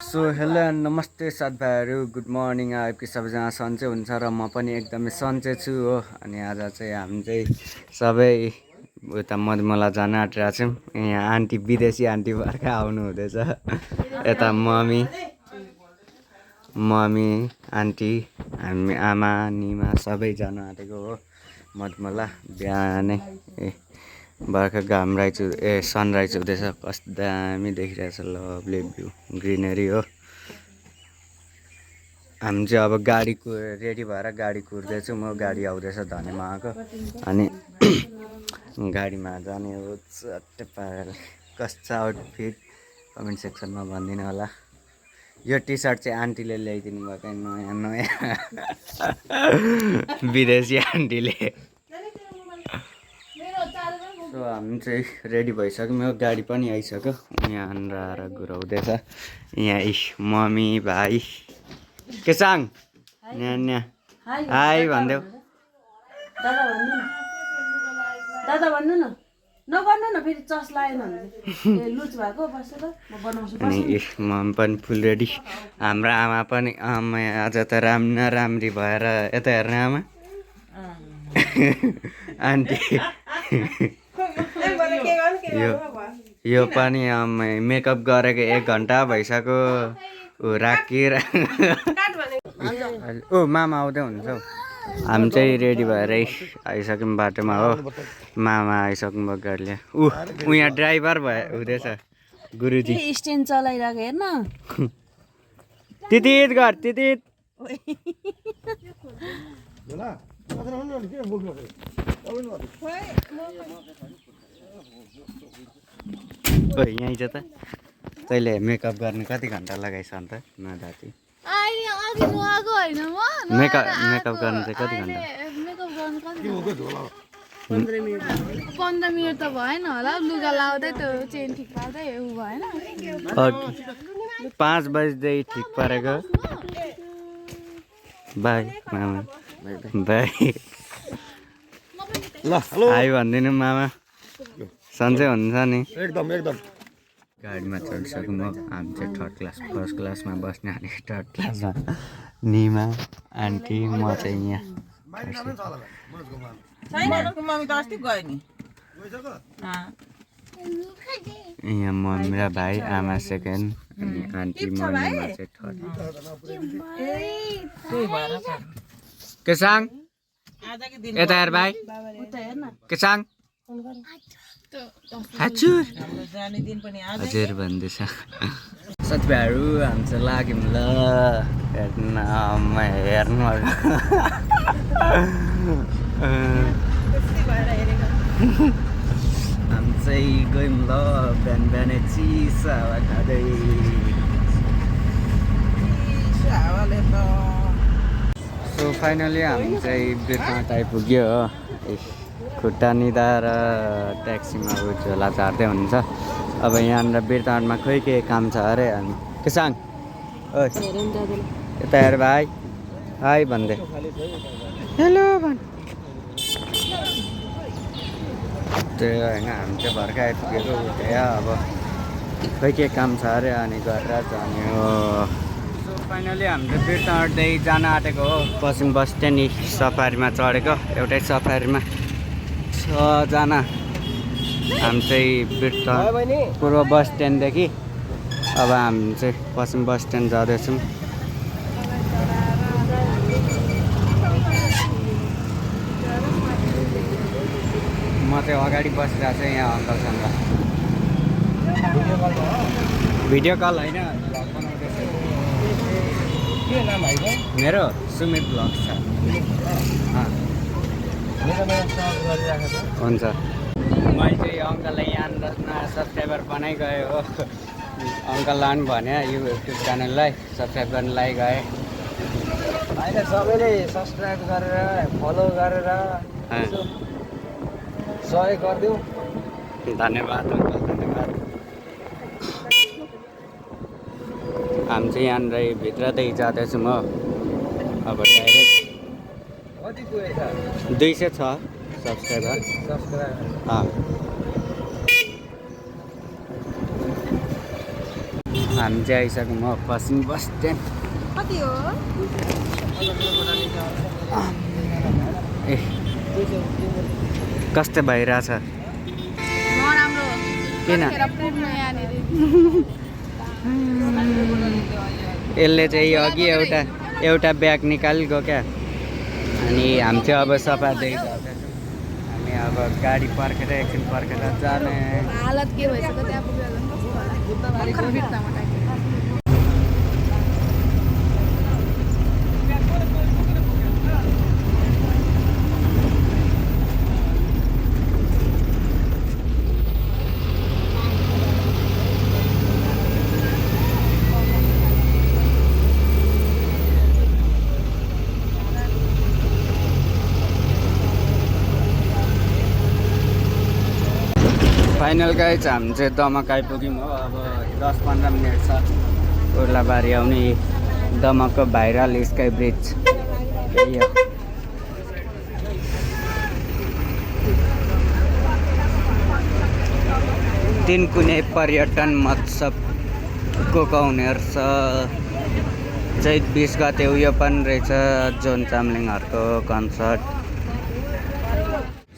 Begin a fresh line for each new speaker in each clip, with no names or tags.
So hello and नमस्ते साथीभाइहरू, good morning. आएपछि सबैजना सन्चै हुन्छ र म पनि एकदमै सन्चै छु हो। अनि आज चाहिँ हामी चाहिँ सबै उता मधुमला जान आँटिरहेको छौँ। यहाँ आन्टी विदेशी आन्टी भर्खर आउनु हुँदैछ। यता मम्मी आन्टी हामी आमा निमा सबै जान आँटेको हो मधुमला। बिहानै भर्खर घाम सनराइज हुँदैछ। कस्तो दामी देखिरहेछ, लभली भ्यू, ग्रिनरी हो। हामी चाहिँ अब गाडीको रेडी भएर गाडी कुर्दैछु म। गाडी आउँदैछ धनीमा आएको। अनि गाडीमा जाने हो चट्टै पाराले। कस्तो आउटफिट कमेन्ट सेक्सनमा भनिदिनु होला। यो टी सर्ट चाहिँ आन्टीले ल्याइदिनु भएको, नयाँ विदेशी आन्टीले। सो हामी चाहिँ रेडी भइसक्यौँ, गाडी पनि आइसक्यो। यहाँनिर आएर घुराउँदैछ। यहाँ मम्मी भाइ केसाङ न्या हाई भनिदेऊ।
दादा भन्नु न, नगर्नु न फेरि चस लागेन भने लुज भएको बसेर म बनाउँछु।
अनि मम्मी पनि फुल रेडी। हाम्रो आमा पनि आज त राम्री भएर यता हेर्ने आमा आन्टी यो पनि मेकअप गरेको 1 घन्टा भइसक्यो। राखेर ओ मामा आउँदै हुन्छ हौ। हामी चाहिँ रेडी भएर आइसक्यौँ बाटोमा हो। मामा आइसक्नु भयो गाडीले। ऊ यहाँ ड्राइभर हुँदैछ गुरुजी।
स्ट्यान्ड चलाइरहेको हेर्न।
तितित घर तितित। यहीँ छ त। तैँले मेकअप गर्ने कति घन्टा लगाइस अन्त नजाति? मेकअप गर्नु चाहिँ कति घन्टा?
15 मिनट त भएन होला। लुगा लाउँदै त्यो चेन ठिक पार्दै भएन।
5 बजीदेखि ठिक पारेको। बाई मामा बाई। ल हाई भनिदिनु मामा, सन्चै हुनुहुन्छ नि? एकदम गाडीमा चढिसक्यौँ म। हामी चाहिँ थर्ड क्लास, फर्स्ट क्लासमा बस्ने अनि थर्ड क्लासमा निमा आन्टी, म चाहिँ यहाँ। यहाँ मम्मी र भाइ, आमा सेकेन्ड अनि आन्टी मम्मीमा चाहिँ थर्ड। केसाङ यता हेर भाइ। केसाङ हजुर भन्दैछ। साथीभाइहरू हामी चाहिँ लाग्यौँ ल हेर्नु। हामी चाहिँ गयौँ ल बिहानै चिसो हावा खाँदै। सो फाइनली हामी चाहिँ बिरपाट आइपुग्यो हो। खुट्टा निधाएर ट्याक्सीमा झोला झार्दै हुन्छ। अब यहाँनिर बिरपाटमा खोइ के काम छ अरे। अनि केसाङ ओ यता हेर भाइ, हाई भन्दै। हेलो भन्। त्यही होइन, हामी चाहिँ भर्खर आइपुगेको उठ्यो। अब खोइ के काम छ अरे अनि गरेर जाने हो। सो फाइनली हामी चाहिँ बिरपाटदेखि जान आँटेको हो। पश्चिम बस स्ट्यान्ड सफारीमा चढेको। एउटै सफारीमा 6 जना। हामी चाहिँ बिरपाट पूर्व बस स्ट्यान्डदेखि अब हामी चाहिँ पश्चिम बस स्ट्यान्ड जाँदैछौँ। म चाहिँ अगाडि बसिरहेको छु यहाँ अङ्कलसँग। भिडियो कल होइन, भ्लग बनाउँदैछु। मेरो सुमित भ्लग छ। हुन्छ। मैले चाहिँ अङ्कललाई यहाँनिर नयाँ सब्सक्राइबर बनाइगएँ हो। अङ्कललाई पनि भने युट्युब च्यानललाई सब्सक्राइब गर्नलाई गएँ।
होइन, सबैले सब्सक्राइब गरेर फलो गरेर सहयोग गरिदिउँ।
धन्यवाद अङ्कल, धन्यवाद। हामी चाहिँ यहाँनिर भित्रदेखि जाँदैछौँ हो। अब डाइरेक्ट
कति पुगेछ
200 छ सब्सक्राइबर। हामी चाहिँ आइसक्यौँ म पश्चिम बस स्ट्यान्ड
कति हो
ए कस्तो भइरहेछ
नराम्रो
किन?
कतिखेर पुग्नु यहाँनिर
यसले चाहिँ अघि एउटा ब्याग निकालिगयो क्या अनि हामी चाहिँ अब सफादै गर्दैछौँ हामी अब गाडी पर्खेर एकछिन पर्खेर जाने
हालत के भइसक्यो त्यहाँ पुगेर झन् कस्तो होला भर्खर बित्तामा टाइम
फाइनल गाइज हामी चाहिँ दमक आइपुग्यौँ हो अब 10-15 मिनट छ ओर्लाबारी आउने दमकको भाइरल स्काई ब्रिज यही हो तिनकुने पर्यटन महोत्सवको कहुनेर छ चैत 20 गते उयो पनि रहेछ जोन चामलिङहरूको कन्सर्ट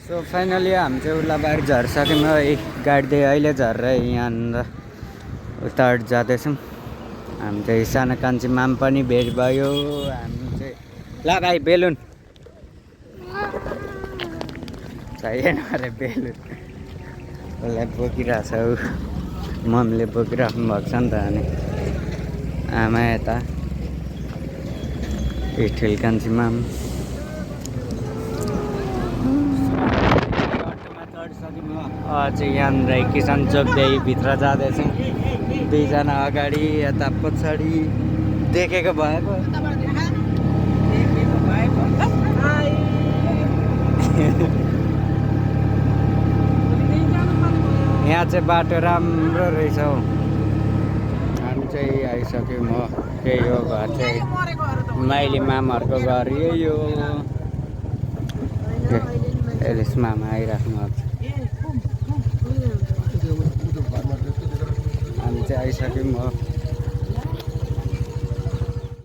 सो फाइनली हामी चाहिँ ओर्लाबारी झरिसक्यौँ है गाडी अहिले झरेर यहाँनिर उता जाँदैछौँ हामी चाहिँ सानो कान्छीमा पनि भेट भयो हामी चाहिँ लगाइ बेलुन चाहिएन अरे बेलुन उसलाई बोकिरहेछ ऊ मम्मीले बोकिराख्नु भएको छ नि त अनि आमा यता ठुल कान्छीमा चाहिँ यहाँनिर किसान चोकदेखि भित्र जाँदैछौँ दुईजना अगाडि यता पछाडि देखेको भएको यहाँ चाहिँ बाटो राम्रो रहेछ हौ हामी चाहिँ आइसक्यौँ हो त्यही हो घर चाहिँ माइली मामाहरूको घर यही हो एलिस मामा आइराख्नु भएको छ हामी चाहिँ आइसक्यौँ हो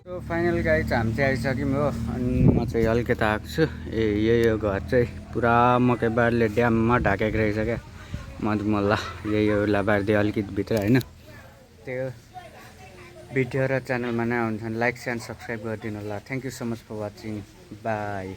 सो फाइनल गाइज हामी चाहिँ आइसक्यौँ हो अनि म चाहिँ अलिकति आएको छु यही हो घर चाहिँ पुरा मकैबारले ड्याममा ढाकेको रहेछ क्या मधुमल्ला यही हो ओर्लाबारी अलिकति भित्र होइन त्यो भिडियो र च्यानलमा नआउनु लाइक एन्ड सब्सक्राइब गरिदिनु होला thank you so much for watching by